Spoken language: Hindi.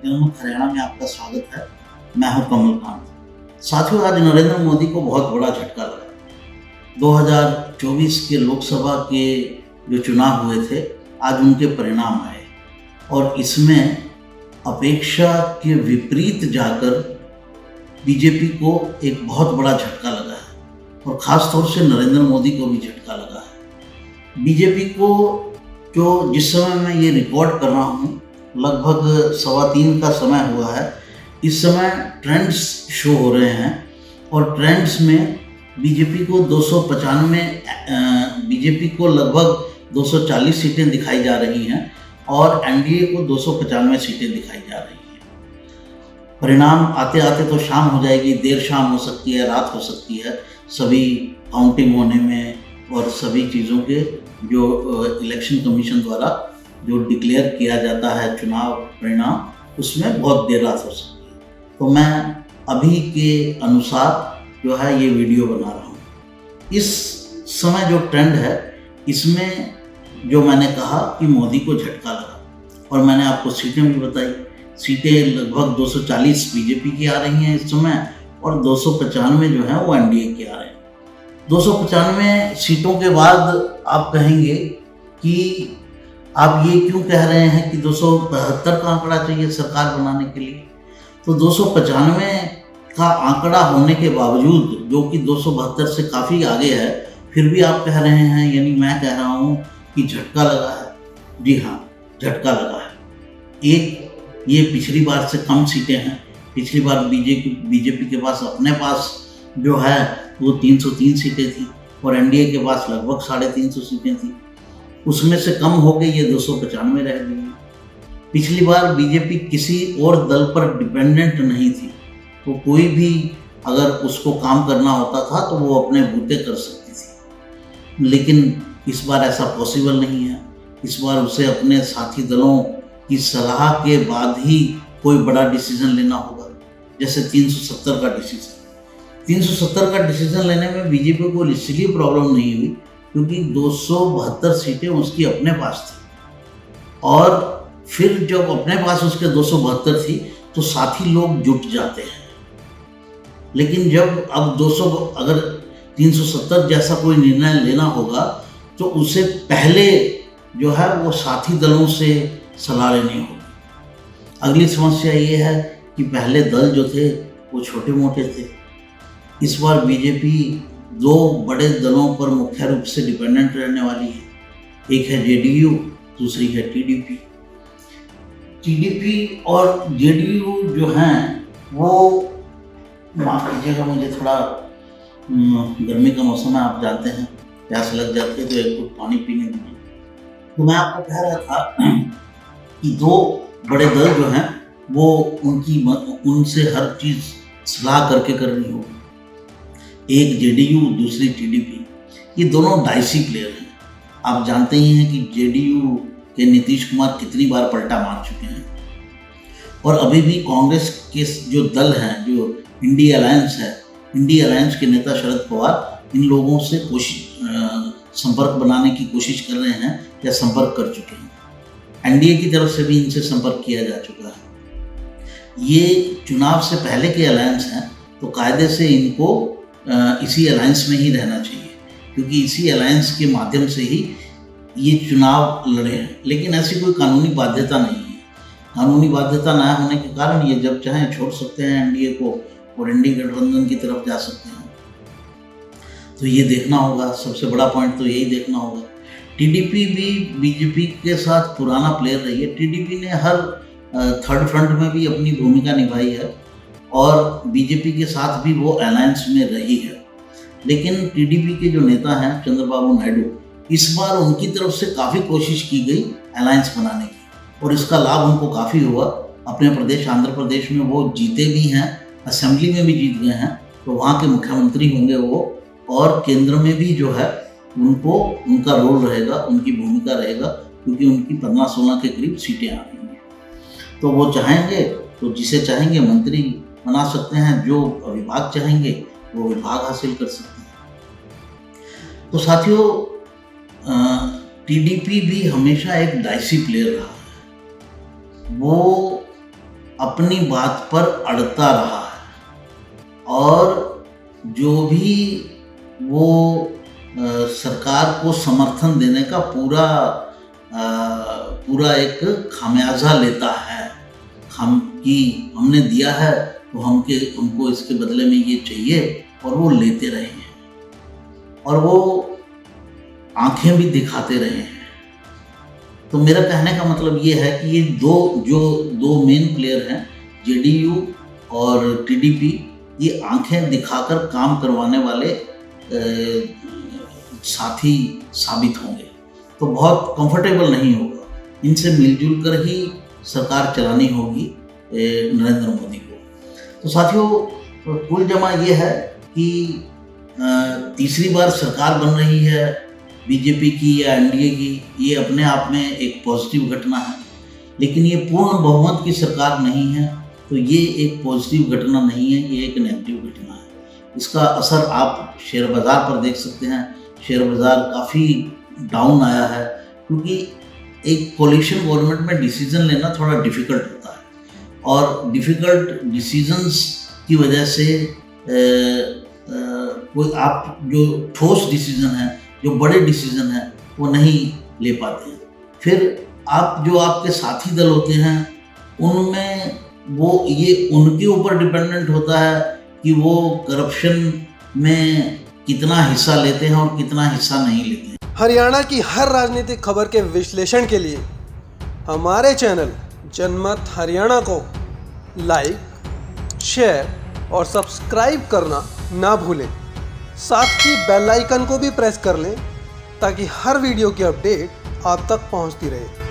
जनमत हरियाणा में आपका स्वागत है। मैं हूं कमलकांत। साथियों, आज नरेंद्र मोदी को बहुत बड़ा झटका लगा। 2024 के लोकसभा के जो चुनाव हुए थे, आज उनके परिणाम आए और इसमें अपेक्षा के विपरीत जाकर बीजेपी को एक बहुत बड़ा झटका लगा है और ख़ास तौर से नरेंद्र मोदी को भी झटका लगा है। बीजेपी को जो जिस समय मैं ये रिकॉर्ड कर रहा हूँ, लगभग 2:15 का समय हुआ है। इस समय ट्रेंड्स शो हो रहे हैं और ट्रेंड्स में बीजेपी को 295 बीजेपी को लगभग 240 सीटें दिखाई जा रही हैं और एनडीए को 295 सीटें दिखाई जा रही हैं। परिणाम आते आते तो शाम हो जाएगी, देर शाम हो सकती है, रात हो सकती है, सभी काउंटिंग होने में और सभी चीज़ों के जो इलेक्शन कमीशन द्वारा जो डिक्लेयर किया जाता है चुनाव परिणाम, उसमें बहुत देर रात हो सकती है। तो मैं अभी के अनुसार जो है ये वीडियो बना रहा हूँ। इस समय जो ट्रेंड है, इसमें जो मैंने कहा कि मोदी को झटका लगा और मैंने आपको सीटें भी बताई। सीटें लगभग 240 बीजेपी की आ रही हैं इस समय और 295 जो है वो एनडीए की आ रहे हैं। 295 सीटों के बाद आप कहेंगे कि आप ये क्यों कह रहे हैं कि 272 का आंकड़ा चाहिए सरकार बनाने के लिए। तो 295 का आंकड़ा होने के बावजूद, जो कि 272 से काफ़ी आगे है, फिर भी आप कह रहे हैं, यानी मैं कह रहा हूँ कि झटका लगा है। जी हाँ, झटका लगा है। एक, ये पिछली बार से कम सीटें हैं। पिछली बार बीजेपी के पास अपने पास जो है वो 303 सीटें थी और एनडीए के पास लगभग 350 सीटें थी। उसमें से कम हो गई, ये 295 रह गई। पिछली बार बीजेपी किसी और दल पर डिपेंडेंट नहीं थी, तो कोई भी अगर उसको काम करना होता था तो वो अपने बूते कर सकती थी। लेकिन इस बार ऐसा पॉसिबल नहीं है। इस बार उसे अपने साथी दलों की सलाह के बाद ही कोई बड़ा डिसीजन लेना होगा। जैसे 370 का डिसीजन 370 का डिसीजन लेने में बीजेपी को इसलिए प्रॉब्लम नहीं हुई क्योंकि 272 सीटें उसकी अपने पास थी और फिर जब अपने पास उसके 272 थी तो साथी लोग जुट जाते हैं। लेकिन जब अब 200 अगर 370 जैसा कोई निर्णय लेना होगा तो उसे पहले जो है वो साथी दलों से सलाह लेनी होगी। अगली समस्या ये है कि पहले दल जो थे वो छोटे मोटे थे। इस बार बीजेपी 2 बड़े दलों पर मुख्य रूप से डिपेंडेंट रहने वाली है। एक है जेडीयू, दूसरी है टीडीपी। टीडीपी और जेडीयू जो हैं वो, माफ़ कीजिएगा मुझे थोड़ा गर्मी का मौसम है, आप जानते हैं, प्यास लग जाती है तो एक घूंट पानी पीने दीजिए। तो मैं आपको कह रहा था कि 2 बड़े दल जो हैं वो उनसे हर चीज़ सलाह करके करनी होगी। एक जेडीयू, दूसरी टीडीपी। ये दोनों डाइसी प्लेयर हैं। आप जानते ही हैं कि जेडीयू के नीतीश कुमार कितनी बार पलटा मार चुके हैं और अभी भी कांग्रेस के जो दल हैं, जो इंडिया अलायंस है, इंडिया अलायंस के नेता शरद पवार इन लोगों से संपर्क बनाने की कोशिश कर रहे हैं या संपर्क कर चुके हैं। एनडीए की तरफ से भी इनसे संपर्क किया जा चुका है। ये चुनाव से पहले के अलायंस हैं तो कायदे से इनको इसी अलायंस में ही रहना चाहिए क्योंकि इसी अलायंस के माध्यम से ही ये चुनाव लड़े हैं। लेकिन ऐसी कोई कानूनी बाध्यता नहीं है। कानूनी बाध्यता न होने के कारण ये जब चाहें छोड़ सकते हैं एनडीए को और इंडी गठबंधन की तरफ जा सकते हैं। तो ये देखना होगा, सबसे बड़ा पॉइंट तो यही देखना होगा। टीडीपी भी बीजेपी के साथ पुराना प्लेयर रही है। टीडीपी ने हर थर्ड फ्रंट में भी अपनी भूमिका निभाई है और बीजेपी के साथ भी वो अलायंस में रही है। लेकिन टीडीपी के जो नेता हैं चंद्रबाबू नायडू, इस बार उनकी तरफ से काफ़ी कोशिश की गई अलायंस बनाने की और इसका लाभ उनको काफ़ी हुआ। अपने प्रदेश आंध्र प्रदेश में वो जीते भी हैं, असेंबली में भी जीत गए हैं, तो वहाँ के मुख्यमंत्री होंगे वो और केंद्र में भी जो है उनको उनका रोल रहेगा, उनकी भूमिका रहेगा क्योंकि उनकी 15-16 के करीब सीटें आ रही हैं। तो वो चाहेंगे तो जिसे चाहेंगे मंत्री बना सकते हैं, जो विभाग चाहेंगे वो विभाग हासिल कर सकते हैं। तो साथियों, टीडीपी भी हमेशा एक डाइसी प्लेयर रहा है। वो अपनी बात पर अड़ता रहा है और जो भी वो सरकार को समर्थन देने का पूरा एक खामियाजा लेता है। हमने दिया है तो हमको इसके बदले में ये चाहिए, और वो लेते रहे हैं और वो आंखें भी दिखाते रहे हैं। तो मेरा कहने का मतलब ये है कि ये दो मेन प्लेयर हैं, जेडीयू और टीडीपी, ये आंखें दिखाकर काम करवाने वाले साथी साबित होंगे। तो बहुत कंफर्टेबल नहीं होगा, इनसे मिलजुल कर ही सरकार चलानी होगी नरेंद्र मोदी को। तो साथियों, कुल जमा ये है कि तीसरी बार सरकार बन रही है बीजेपी की या एनडीए की, ये अपने आप में एक पॉजिटिव घटना है, लेकिन ये पूर्ण बहुमत की सरकार नहीं है, तो ये एक पॉजिटिव घटना नहीं है, ये एक नेगेटिव घटना है। इसका असर आप शेयर बाज़ार पर देख सकते हैं। शेयर बाज़ार काफ़ी डाउन आया है, क्योंकि एक कोलिशन गवर्नमेंट में डिसीजन लेना थोड़ा डिफ़िकल्ट होता है, और डिफ़िकल्ट डिसीजंस की वजह से कोई आप जो ठोस डिसीजन है, जो बड़े डिसीजन हैं, वो नहीं ले पाते हैं। फिर आपके साथी दल होते हैं, उनमें ये उनके ऊपर डिपेंडेंट होता है कि वो करप्शन में कितना हिस्सा लेते हैं और कितना हिस्सा नहीं लेते हैं। हरियाणा की हर राजनीतिक खबर के विश्लेषण के लिए हमारे चैनल जनमत हरियाणा को लाइक, शेयर और सब्सक्राइब करना ना भूलें। साथ ही बेल आइकन को भी प्रेस कर लें ताकि हर वीडियो की अपडेट आप तक पहुंचती रहे।